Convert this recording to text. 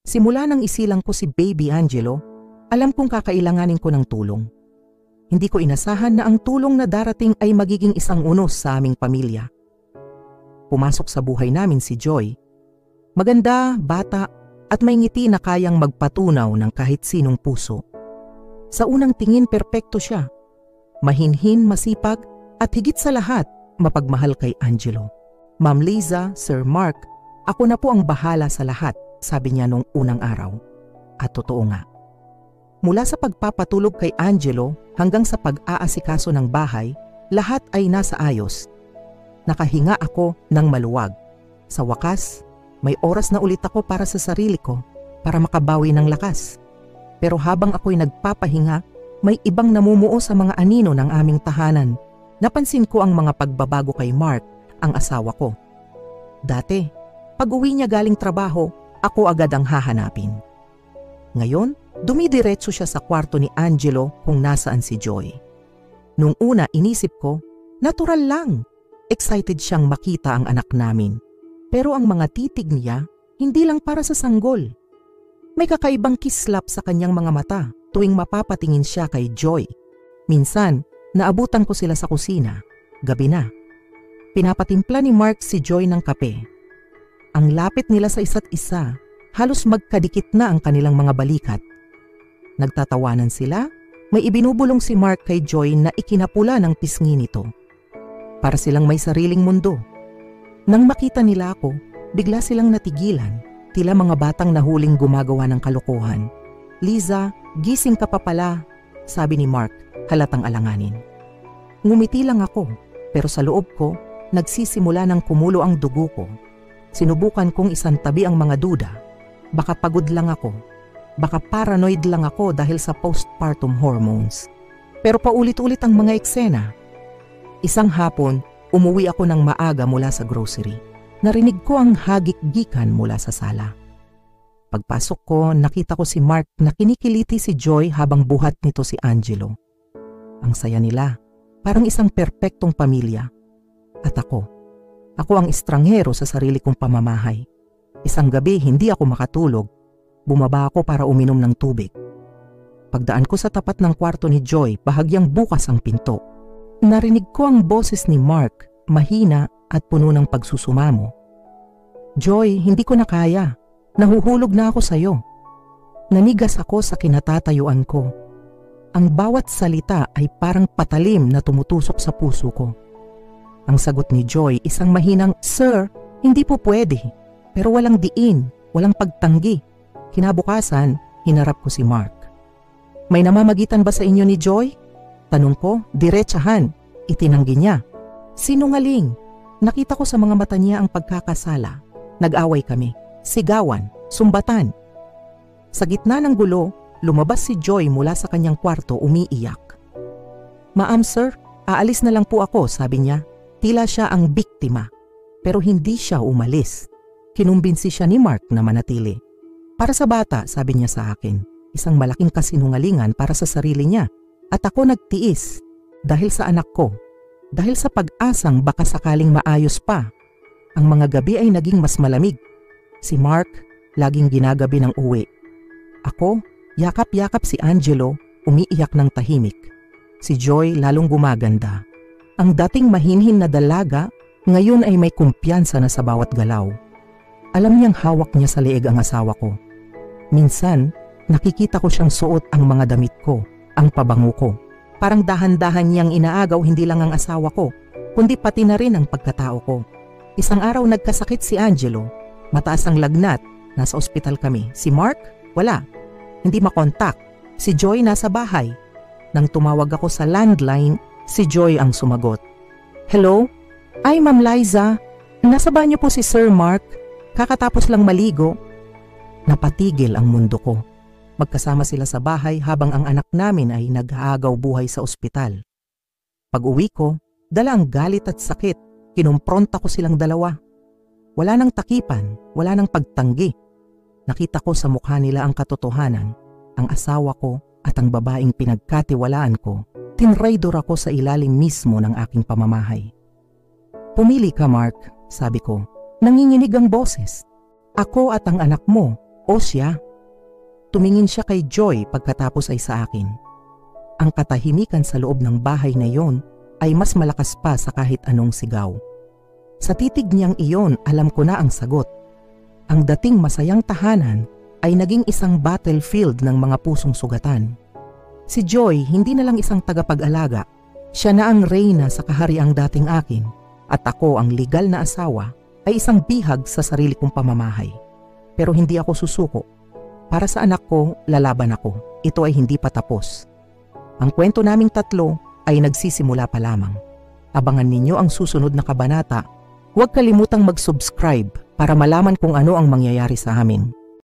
Simula nang isilang ko si Baby Angelo, alam kong kakailanganin ko ng tulong. Hindi ko inasahan na ang tulong na darating ay magiging isang unos sa aming pamilya. Pumasok sa buhay namin si Joy. Maganda, bata, at may ngiti na kayang magpatunaw ng kahit sinong puso. Sa unang tingin perpekto siya. Mahinhin, masipag, at higit sa lahat, mapagmahal kay Angelo. Ma'am Liza, Sir Mark, ako na po ang bahala sa lahat, sabi niya nung unang araw. At totoo nga. Mula sa pagpapatulog kay Angelo hanggang sa pag-aasikaso ng bahay, lahat ay nasa ayos. Nakahinga ako ng maluwag. Sa wakas, may oras na ulit ako para sa sarili ko, para makabawi ng lakas. Pero habang ako'y nagpapahinga, may ibang namumuo sa mga anino ng aming tahanan. Napansin ko ang mga pagbabago kay Mark, ang asawa ko. Dati, pag uwi niya galing trabaho, ako agad ang hahanapin. Ngayon, dumidiretso siya sa kwarto ni Angelo kung nasaan si Joy. Nung una inisip ko, natural lang. Excited siyang makita ang anak namin. Pero ang mga titig niya, hindi lang para sa sanggol. May kakaibang kislap sa kanyang mga mata tuwing mapapatingin siya kay Joy. Minsan, naabutan ko sila sa kusina. Gabi na. Pinapatimpla ni Mark si Joy ng kape. Ang lapit nila sa isa't isa, halos magkadikit na ang kanilang mga balikat. Nagtatawanan sila, may ibinubulong si Mark kay Joy na ikinapula ng pisngi nito. Para silang may sariling mundo. Nang makita nila ako, bigla silang natigilan, tila mga batang nahuling gumagawa ng kalokohan. Liza, gising ka pa pala, sabi ni Mark, halatang alanganin. Ngumiti lang ako, pero sa loob ko, nagsisimula ng kumulo ang dugo ko. Sinubukan kong isantabi ang mga duda. Baka pagod lang ako. Baka paranoid lang ako dahil sa postpartum hormones. Pero paulit-ulit ang mga eksena. Isang hapon, umuwi ako ng maaga mula sa grocery. Narinig ko ang hagik-gikan mula sa sala. Pagpasok ko, nakita ko si Mark na kinikiliti si Joy habang buhat nito si Angelo. Ang saya nila, parang isang perpektong pamilya. At ako ang estranghero sa sarili kong pamamahay. Isang gabi hindi ako makatulog. Bumaba ako para uminom ng tubig. Pagdaan ko sa tapat ng kwarto ni Joy, bahagyang bukas ang pinto. Narinig ko ang boses ni Mark, mahina at puno ng pagsusumamo. Joy, hindi ko na kaya. Nahuhulog na ako sa'yo. Nanigas ako sa kinatatayuan ko. Ang bawat salita ay parang patalim na tumutusok sa puso ko. Ang sagot ni Joy, isang mahinang, "Sir, hindi po pwede." Pero walang diin, walang pagtanggi. Kinabukasan, hinarap ko si Mark. "May namamagitan ba sa inyo ni Joy?" Tanong ko, diretsahan. Itinanggi niya. Sinungaling. Nakita ko sa mga mata niya ang pagkakasala. Nag-away kami. Sigawan, sumbatan. Sa gitna ng gulo, lumabas si Joy mula sa kanyang kwarto umiiyak. "Ma'am sir, aalis na lang po ako," sabi niya. Tila siya ang biktima. Pero hindi siya umalis. Kinumbinsi siya ni Mark na manatili. "Para sa bata," sabi niya sa akin. Isang malaking kasinungalingan para sa sarili niya. At ako nagtiis. Dahil sa anak ko. Dahil sa pag-asang baka sakaling maayos pa. Ang mga gabi ay naging mas malamig. Si Mark, laging ginagabi ng uwi. Ako, yakap-yakap si Angelo, umiiyak ng tahimik. Si Joy lalong gumaganda. Ang dating mahinhin na dalaga, ngayon ay may kumpiyansa na sa bawat galaw. Alam niyang hawak niya sa leeg ang asawa ko. Minsan, nakikita ko siyang suot ang mga damit ko, ang pabango ko. Parang dahan-dahan niyang inaagaw hindi lang ang asawa ko, kundi pati na rin ang pagkatao ko. Isang araw nagkasakit si Angelo. Mataas ang lagnat. Nasa ospital kami. Si Mark? Wala. Hindi makontak. Si Joy nasa bahay. Nang tumawag ako sa landline, si Joy ang sumagot. "Hello? Ay, Ma'am Liza. Nasa banyo po si Sir Mark. Kakatapos lang maligo." Napatigil ang mundo ko. Magkasama sila sa bahay habang ang anak namin ay nag-aagaw buhay sa ospital. Pag-uwi ko, dala ang galit at sakit. Kinumpronta ko silang dalawa. Wala nang takipan, wala nang pagtanggi. Nakita ko sa mukha nila ang katotohanan. Ang asawa ko at ang babaeng pinagkatiwalaan ko, tinraidor ako sa ilalim mismo ng aking pamamahay. "Pumili ka, Mark," sabi ko. Nanginginig ang boses. "Ako at ang anak mo, O siya? Tumingin siya kay Joy pagkatapos ay sa akin. Ang katahimikan sa loob ng bahay na iyon ay mas malakas pa sa kahit anong sigaw. Sa titig niyang iyon, alam ko na ang sagot. Ang dating masayang tahanan ay naging isang battlefield ng mga pusong sugatan. Si Joy hindi na lang isang tagapag-alaga. Siya na ang reyna sa kahariang dating akin at ako ang legal na asawa ay isang bihag sa sarili kong pamamahay. Pero hindi ako susuko. Para sa anak ko, lalaban ako. Ito ay hindi pa tapos. Ang kwento naming tatlo ay nagsisimula pa lamang. Abangan ninyo ang susunod na kabanata. Huwag kalimutang mag-subscribe para malaman kung ano ang mangyayari sa amin.